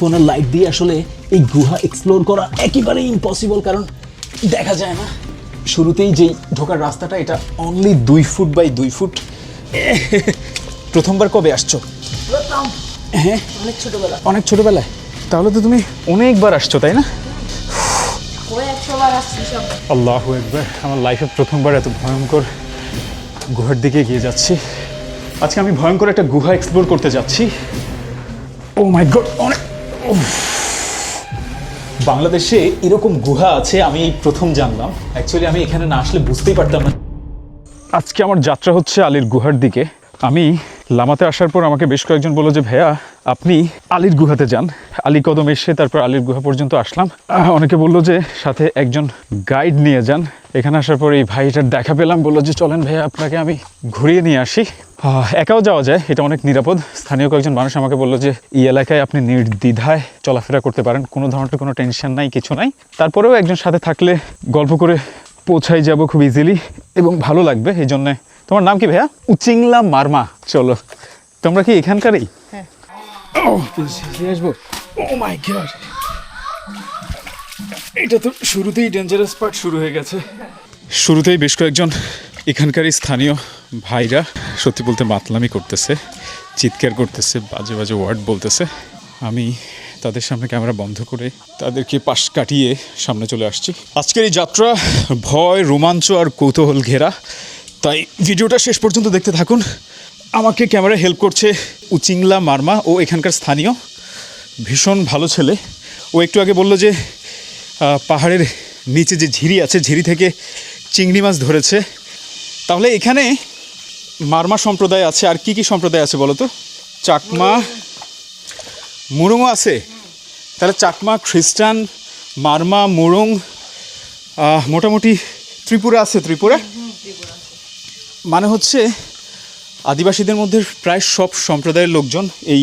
ফোনের লাইট দিয়ে আসলে এই গুহা এক্সপ্লোর করা একেবারে ইম্পসিবল, কারণ দেখা যায় না। শুরুতেই যেই ঢোকার রাস্তাটা, এটা অনলি 2 ফুট বাই 2 ফুট। প্রথমবার কবে আসছো? হ্যাঁ, অনেক ছোটবেলায়। তাহলে তো তুমি অনেকবার আসছো, তাই না? আল্লাহু আকবার, আমার লাইফে প্রথমবার এত ভয়ঙ্কর গুহার দিকে এগিয়ে যাচ্ছি। আজকে আমি ভয়ঙ্কর একটা গুহা এক্সপ্লোর করতে যাচ্ছি। ও মাই গড, অনেক বাংলাদেশে এরকম গুহা আছে আমি এই প্রথম জানলাম। অ্যাকচুয়ালি আমি এখানে না আসলে বুঝতেই পারতাম না। আজকে আমার যাত্রা হচ্ছে আলীর গুহার দিকে। আমি লামাতে আসার পর আমাকে বেশ কয়েকজন বললো যে ভাইয়া আপনি আলীর গুহাতে যান। আলী কদম এসে তারপর আলীর গুহা পর্যন্ত আসলাম। অনেকে বললো যে সাথে একজন গাইড নিয়ে যান। এখানে আসার পর এই ভাইটার দেখা পেলাম, বললো যে চলেন ভাইয়া আপনাকে আমি ঘুরিয়ে নিয়ে আসি। একাও যাওয়া যায়, এটা অনেক নিরাপদ। স্থানীয় কয়েকজন মানুষ আমাকে বললো যে এই এলাকায় আপনি নির্দ্বিধায় চলাফেরা করতে পারেন, কোনো ধরনের কোনো টেনশন নাই, কিছু নাই। তারপরেও একজন সাথে থাকলে গল্প করে পৌঁছাই যাব খুব ইজিলি এবং ভালো লাগবে। এই জন্যে। তোমার নাম কি ভাইয়া? উচিংলা মারমা। চলো, তোমরা কি এখানকারই? হ্যাঁ। আসবো। ও মাই গড, এটা তো শুরুতেই ডেঞ্জারাস পার্ট শুরু হয়ে গেছে। শুরুতেই বেশ কয়েকজন এখানকারই স্থানীয় ভাইরা সত্যি বলতে মাতলামি করতেছে, চিৎকার করতেছে, বাজে বাজে ওয়ার্ড বলতেছে। আমি তাদের সামনে ক্যামেরা বন্ধ করে তাদেরকে পাশ কাটিয়ে সামনে চলে আসছি। আজকের এই যাত্রা ভয়, রোমাঞ্চ আর কৌতূহল ঘেরা, তাই ভিডিওটা শেষ পর্যন্ত দেখতে থাকুন। আমাকে ক্যামেরায় হেল্প করছে উচিংলা মারমা, ও এখানকার স্থানীয়, ভীষণ ভালো ছেলে। ও একটু আগে বলল যে পাহাড়ের নিচে যে ঝিরি আছে, ঝিরি থেকে চিংড়ি মাছ ধরেছে। তাহলে এখানে মারমা সম্প্রদায় আছে, আর কি কি সম্প্রদায় আছে বলো তো? চাকমা, মুরুংও আছে। তাহলে চাকমা, খ্রিস্টান, মারমা, মুরুং, মোটামুটি ত্রিপুরা আছে। ত্রিপুরা মানে হচ্ছে আদিবাসীদের মধ্যে প্রায় সব সম্প্রদায়ের লোকজন এই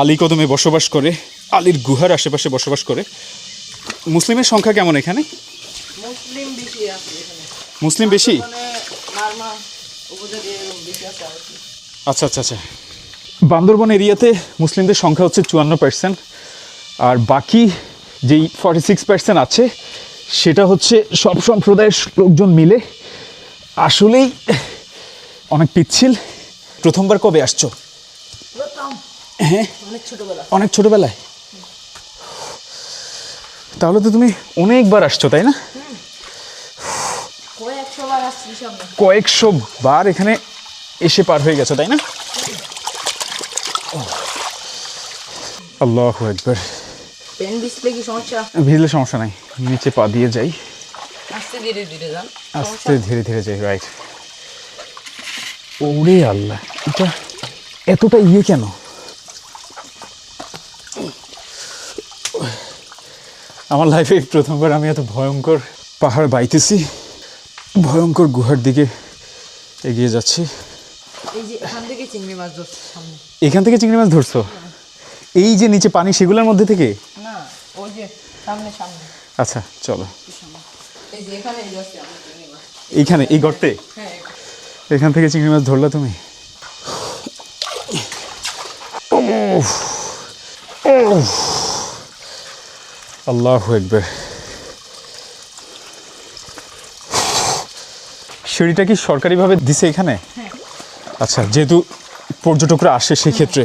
আলী কদমে বসবাস করে, আলীর গুহার আশেপাশে বসবাস করে। মুসলিমের সংখ্যা কেমন এখানে? মুসলিম বেশি? আচ্ছা আচ্ছা আচ্ছা। বান্দরবন এরিয়াতে মুসলিমদের সংখ্যা হচ্ছে 54%, আর বাকি যেই 46% আছে সেটা হচ্ছে সব সম্প্রদায়ের লোকজন মিলে। আসলেই অনেক পিচ্ছিল। প্রথমবার কবে আসছো? হ্যাঁ, অনেক ছোটবেলায়। তাহলে তো তুমি অনেকবার আসছো, তাই না? কয়েকশো বার এখানে এসে পার হয়ে গেছো, তাই না? আল্লাহু আকবার। ভিজলে সমস্যা নাই, নিচে পা দিয়ে যাই, আস্তে ধীরে ধীরে যাই। রাইট। ওরে আল্লাহ, এটা এতটা কেন? আমার লাইফে প্রথমবার আমি এত ভয়ঙ্কর পাহাড় বাইতেছি, ভয়ঙ্কর গুহার দিকে এগিয়ে যাচ্ছি। এখান থেকে চিংড়ি মাছ ধরছো? এই যে নিচে পানি, সেগুলোর মধ্যে থেকে? আচ্ছা চলো। এইখানে এই গর্তে? এখান থেকে চিংড়ি মাছ ধরলা তুমি? আল্লাহু আকবার। সিঁড়িটা কি সরকারিভাবে দিছে এখানে? আচ্ছা, যেহেতু পর্যটকরা আসে সেক্ষেত্রে।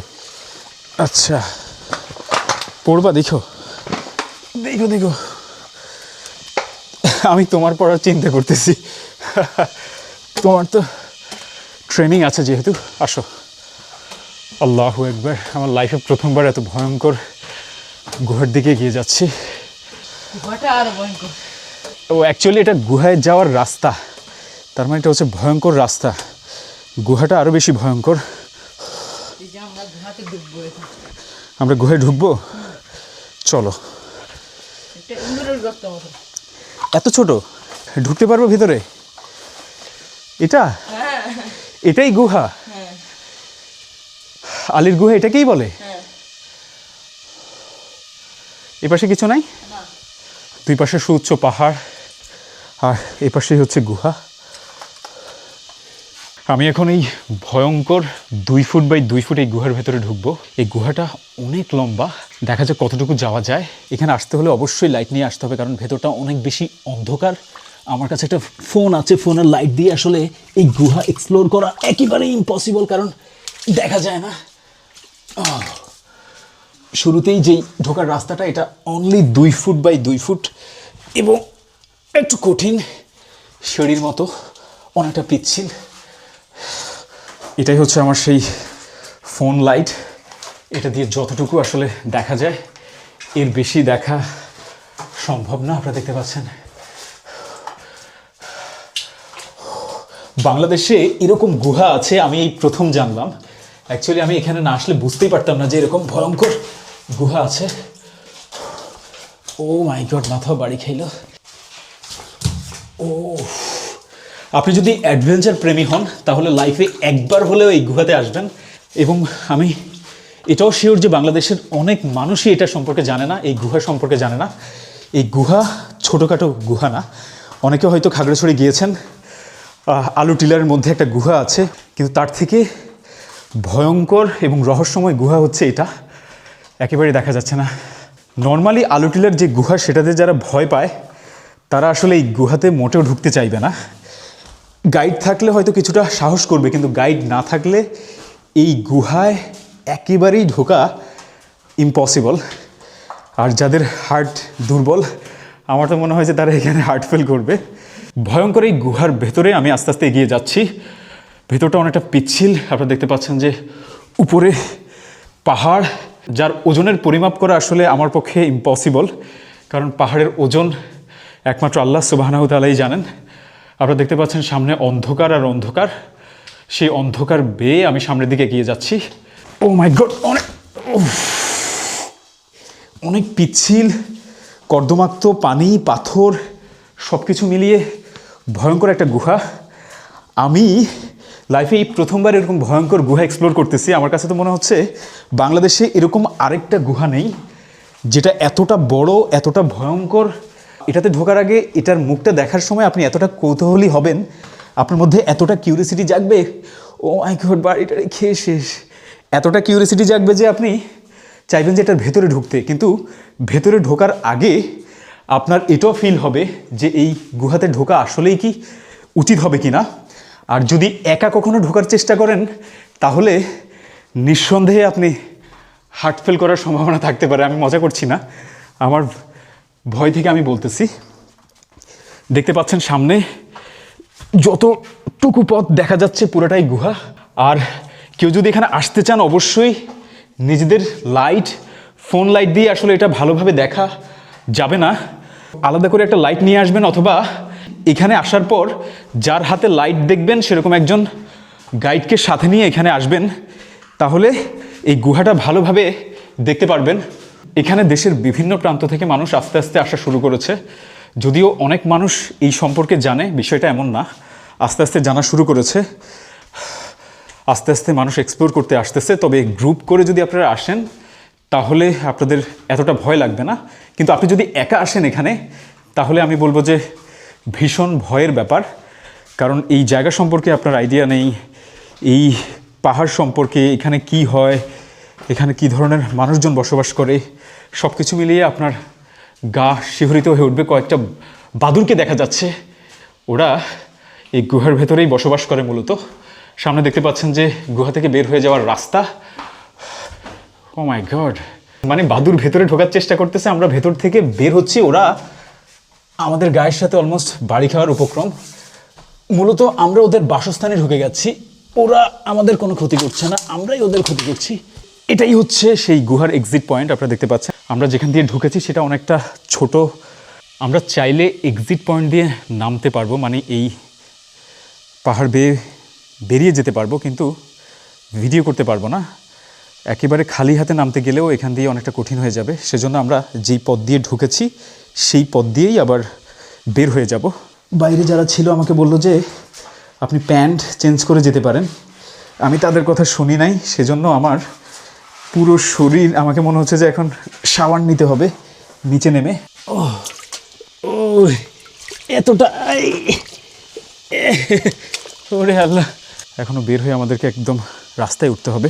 আচ্ছা, পড়বা? দেখো দেখো দেখো, আমি তোমার পড়ার চিন্তা করতেছি। তোমার তো ট্রেনিং আছে যেহেতু। আসো। আল্লাহু আকবার, আমার লাইফে প্রথমবার এত ভয়ঙ্কর গুহার দিকে এগিয়ে যাচ্ছি। ও অ্যাকচুয়ালি এটা গুহায় যাওয়ার রাস্তা, তার মানে এটা হচ্ছে ভয়ঙ্কর রাস্তা। গুহাটা আরও বেশি ভয়ঙ্কর। আমরা গুহায় ঢুকবো? চলো। এত ছোট, ঢুকতে পারবো ভিতরে? এটা এটাই গুহা? আলীর গুহা এটাকেই বলে? এপাশে কিছু নাই? দুই পাশে সুউচ্চ পাহাড়, আর এপাশেই হচ্ছে গুহা। আমি এখন এই ভয়ঙ্কর 2 ফুট বাই 2 ফুট এই গুহার ভেতরে ঢুকবো। এই গুহাটা অনেক লম্বা, দেখা যাক কতটুকু যাওয়া যায়। এখানে আসতে হলে অবশ্যই লাইট নিয়ে আসতে হবে, কারণ ভেতরটা অনেক বেশি অন্ধকার। আমার কাছে একটা ফোন আছে, ফোনের লাইট দিয়ে আসলে এই গুহা এক্সপ্লোর করা একেবারেই ইম্পসিবল, কারণ দেখা যায় না। শুরুতেই যেই ঢোকার রাস্তাটা, এটা অনলি 2 ফুট বাই 2 ফুট এবং একটু কঠিন, সিঁড়ির মতো, অনেকটা পিচ্ছিল। এটাই হচ্ছে আমার সেই ফোন লাইট। এটা দিয়ে যতটুকু আসলে দেখা যায়, এর বেশি দেখা সম্ভব না। আপনারা দেখতে পাচ্ছেন বাংলাদেশে এরকম গুহা আছে আমি এই প্রথম জানলাম। অ্যাকচুয়ালি আমি এখানে না আসলে বুঝতেই পারতাম না যে এরকম ভয়ঙ্কর গুহা আছে। ও মাই গড, মাথাও বাড়ি খাইল। ও, আপনি যদি অ্যাডভেঞ্চার প্রেমী হন তাহলে লাইফে একবার হলেও এই গুহাতে আসবেন। এবং আমি এটাও শিওর যে বাংলাদেশের অনেক মানুষই এটা সম্পর্কে জানে না, এই গুহা সম্পর্কে জানে না। এই গুহা ছোটোখাটো গুহা না, অনেকে হয়তো খাগড়াছড়ি গিয়েছেন, আলু টিলার মধ্যে একটা গুহা আছে, কিন্তু তার থেকে ভয়ঙ্কর এবং রহস্যময় গুহা হচ্ছে এটা। একেবারেই দেখা যাচ্ছে না। নর্মালি আলু টিলার যে গুহা, সেটাতে যারা ভয় পায় তারা আসলে এই গুহাতে মোটেও ঢুকতে চাইবে না। গাইড থাকলে হয়তো কিছুটা সাহস করবে, কিন্তু গাইড না থাকলে এই গুহায় একেবারেই ঢোকা ইম্পসিবল। আর যাদের হার্ট দুর্বল, আমার তো মনে হয় যে তারা এখানে হার্ট ফেল করবে। ভয়ঙ্কর এই গুহার ভেতরে আমি আস্তে আস্তে এগিয়ে যাচ্ছি। ভেতরটা অনেকটা পিচ্ছিল, আপনারা দেখতে পাচ্ছেন যে উপরে পাহাড়, যার ওজনের পরিমাপ করা আসলে আমার পক্ষে ইম্পসিবল, কারণ পাহাড়ের ওজন একমাত্র আল্লাহ সুবহানাহু ওয়া তাআলাই জানেন। আপনারা দেখতে পাচ্ছেন সামনে অন্ধকার আর অন্ধকার, সেই অন্ধকার বেয়ে আমি সামনের দিকে এগিয়ে যাচ্ছি। ও মাই গড, অনেক পিচ্ছিল, কর্দমাক্ত, পানি, পাথর সব কিছু মিলিয়ে ভয়ঙ্কর একটা গুহা। আমি লাইফে এই প্রথমবার এরকম ভয়ঙ্কর গুহা এক্সপ্লোর করতেছি। আমার কাছে তো মনে হচ্ছে বাংলাদেশে এরকম আরেকটা গুহা নেই যেটা এতটা বড়, এতটা ভয়ঙ্কর। এটাতে ঢোকার আগে এটার মুখটা দেখার সময় আপনি এতটা কৌতূহলী হবেন, আপনার মধ্যে এতটা কিউরিয়াসিটি জাগবে, ও মাই গড বাড়িটা খেয়ে শেষ, এতটা কিউরিয়াসিটি জাগবে যে আপনি চাইবেন যে এটার ভেতরে ঢুকতে। কিন্তু ভেতরে ঢোকার আগে আপনার এটাও ফিল হবে যে এই গুহাতে ঢোকা আসলেই কি উচিত হবে কি না। আর যদি একা কখনো ঢোকার চেষ্টা করেন তাহলে নিঃসন্দেহে আপনি হার্ট ফেল করার সম্ভাবনা থাকতে পারে। আমি মজা করছি না, আমার ভয় থেকে আমি বলতেছি। দেখতে পাচ্ছেন সামনে যতটুকু পথ দেখা যাচ্ছে পুরোটাই গুহা। আর কেউ যদি এখানে আসতে চান অবশ্যই নিজেদের লাইট, ফোন লাইট দিয়ে আসলে এটা ভালোভাবে দেখা যাবে না। আলাদা করে একটা লাইট নিয়ে আসবেন, অথবা এখানে আসার পর যার হাতে লাইট দেখবেন সেরকম একজন গাইডকে সাথে নিয়ে এখানে আসবেন, তাহলে এই গুহাটা ভালোভাবে দেখতে পারবেন। এখানে দেশের বিভিন্ন প্রান্ত থেকে মানুষ আস্তে আস্তে আসা শুরু করেছে। যদিও অনেক মানুষ এই সম্পর্কে জানে, বিষয়টা এমন না, আস্তে আস্তে জানা শুরু করেছে, আস্তে আস্তে মানুষ এক্সপ্লোর করতে আসতেছে। তবে গ্রুপ করে যদি আপনারা আসেন তাহলে আপনাদের এতটা ভয় লাগবে না। কিন্তু আপনি যদি একা আসেন এখানে, তাহলে আমি বলবো যে ভীষণ ভয়ের ব্যাপার, কারণ এই জায়গা সম্পর্কে আপনার আইডিয়া নেই, এই পাহাড় সম্পর্কে, এখানে কি হয়, এখানে কি ধরনের মানুষজন বসবাস করে, সব কিছু মিলিয়ে আপনার গা শিহরিত হয়ে উঠবে। কয়েকটা বাদুড়কে দেখা যাচ্ছে, ওরা এই গুহার ভেতরেই বসবাস করে মূলত। সামনে দেখতে পাচ্ছেন যে গুহা থেকে বের হয়ে যাওয়ার রাস্তা। ও মাই গড, মানে বাদুড় ভেতরে ঢোকার চেষ্টা করতেছে, আমরা ভেতর থেকে বের হচ্ছি, ওরা আমাদের গায়ের সাথে অলমোস্ট বাড়ি খাওয়ার উপক্রম। মূলত আমরা ওদের বাসস্থানে ঢুকে যাচ্ছি, ওরা আমাদের কোনো ক্ষতি করছে না, আমরাই ওদের ক্ষতি করছি। এটাই হচ্ছে সেই গুহার এক্সিট পয়েন্ট। আপনারা দেখতে পাচ্ছেন আমরা যেখান দিয়ে ঢুকেছি সেটা অনেকটা ছোট। আমরা চাইলে এক্সিট পয়েন্ট দিয়ে নামতে পারবো, মানে এই পাহাড় বেয়ে বেরিয়ে যেতে পারবো, কিন্তু ভিডিও করতে পারবো না। একেবারে খালি হাতে নামতে গেলেও এখান দিয়ে অনেকটা কঠিন হয়ে যাবে। সেজন্য আমরা যেই পথ দিয়ে ঢুকেছি সেই পথ দিয়েই আবার বের হয়ে যাব। বাইরে যারা ছিল আমাকে বলল যে আপনি প্যান্ট চেঞ্জ করে যেতে পারেন। আমি তাদের কথা শুনি নাই, সেজন্য আমার পুরো শরীর, আমাকে মনে হচ্ছে যে এখন শাওয়ার নিতে হবে নিচে নেমে। ও ও এতটা, ওরে আল্লাহ, এখনও বের হয়ে আমাদেরকে একদম রাস্তায় উঠতে হবে।